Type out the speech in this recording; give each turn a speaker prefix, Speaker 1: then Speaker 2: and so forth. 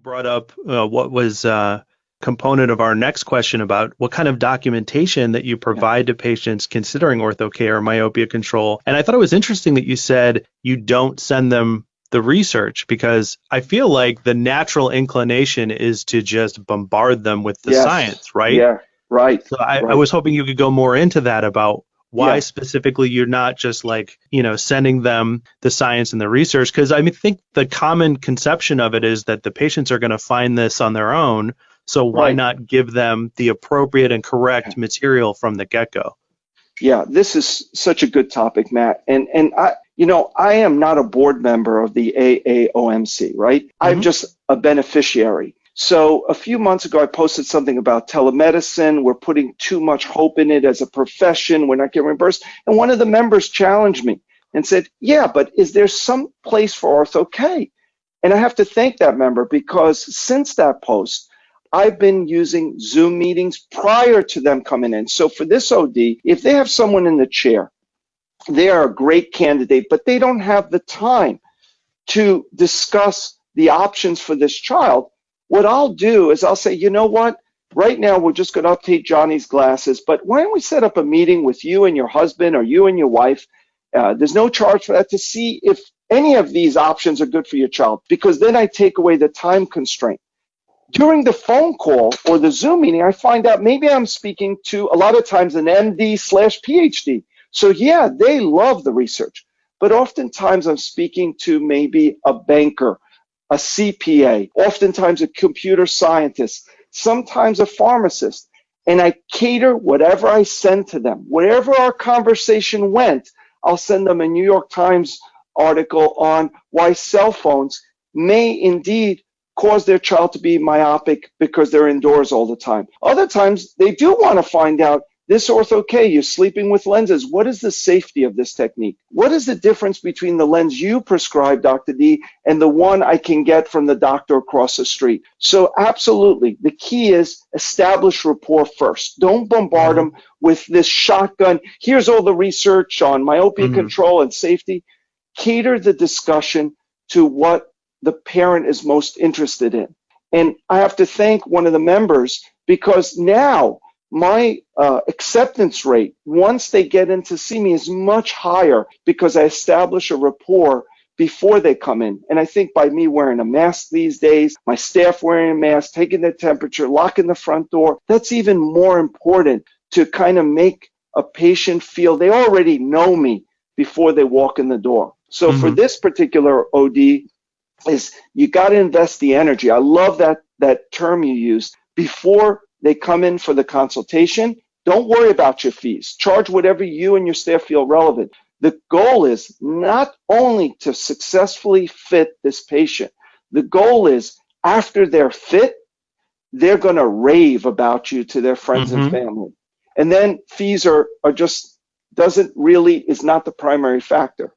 Speaker 1: brought up what was component of our next question about what kind of documentation that you provide to patients considering ortho-K or myopia control. And I thought it was interesting that you said you don't send them the research, because I feel like the natural inclination is to just bombard them with the science, right?
Speaker 2: Yeah, right,
Speaker 1: So I
Speaker 2: right.
Speaker 1: was hoping you could go more into that about why
Speaker 2: Yeah,
Speaker 1: specifically you're not just like, sending them the science and the research. Because I think the common conception of it is that the patients are going to find this on their own. So why
Speaker 2: right.
Speaker 1: not give them the appropriate and correct material from the get-go?
Speaker 2: Yeah, this is such a good topic, Matt. And I am not a board member of the AAOMC, right? I'm
Speaker 1: Hmm.
Speaker 2: just a beneficiary. So a few months ago, I posted something about telemedicine. We're putting too much hope in it as a profession. We're not getting reimbursed. And one of the members challenged me and said, yeah, but is there some place for Ortho-K? And I have to thank that member, because since that post, I've been using Zoom meetings prior to them coming in. So for this OD, if they have someone in the chair, they are a great candidate, but they don't have the time to discuss the options for this child. What I'll do is I'll say, you know what? Right now, we're just going to update Johnny's glasses, but why don't we set up a meeting with you and your husband or you and your wife? There's no charge for that, to see if any of these options are good for your child, because then I take away the time constraint. During the phone call or the Zoom meeting, I find out maybe I'm speaking to, a lot of times, an MD/PhD. So yeah, they love the research, but oftentimes I'm speaking to maybe a banker, a CPA, oftentimes a computer scientist, sometimes a pharmacist, and I cater whatever I send to them. Wherever our conversation went, I'll send them a New York Times article on why cell phones may indeed cause their child to be myopic because they're indoors all the time. Other times, they do want to find out, this Ortho-K, you're sleeping with lenses. What is the safety of this technique? What is the difference between the lens you prescribe, Dr. D, and the one I can get from the doctor across the street? So absolutely, the key is establish rapport first. Don't bombard
Speaker 1: Hmm.
Speaker 2: them with this shotgun. Here's all the research on myopia
Speaker 1: Hmm.
Speaker 2: control and safety. Cater the discussion to what the parent is most interested in. And I have to thank one of the members, because now my acceptance rate, once they get in to see me, is much higher, because I establish a rapport before they come in. And I think by me wearing a mask these days, my staff wearing a mask, taking their temperature, locking the front door, that's even more important to kind of make a patient feel they already know me before they walk in the door. So for
Speaker 1: Hmm.
Speaker 2: this particular OD, is you got to invest the energy. I love that term you used. Before they come in for the consultation, don't worry about your fees. Charge whatever you and your staff feel relevant. The goal is not only to successfully fit this patient. The goal is, after they're fit, they're going to rave about you to their friends and
Speaker 1: Hmm.
Speaker 2: family. And then fees are just, is not the primary factor.